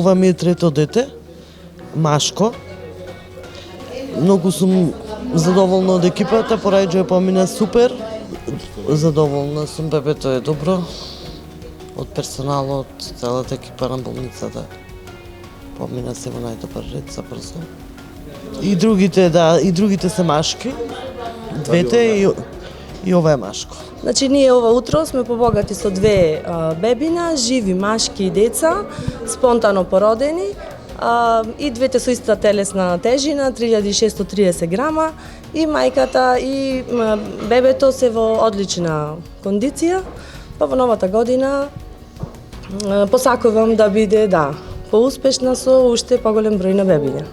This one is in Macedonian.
ова ми е трето дете, машко. Многу сум задоволна од екипата, пораѓа помина супер. Задоволна сум, бебето е добро. Од персоналот, целата екипа на болницата. Помина се во најдобар ред за брзо. И другите се машки. Двете и ова е машко. Значи, ние ова утро сме побогати со две бебина, живи машки и деца, спонтано породени, и двете со иста телесна тежина, 3630 грама, и мајката и бебето се во одлична кондиција, па во новата година посакувам да биде, поуспешна со уште поголем број на бебиња.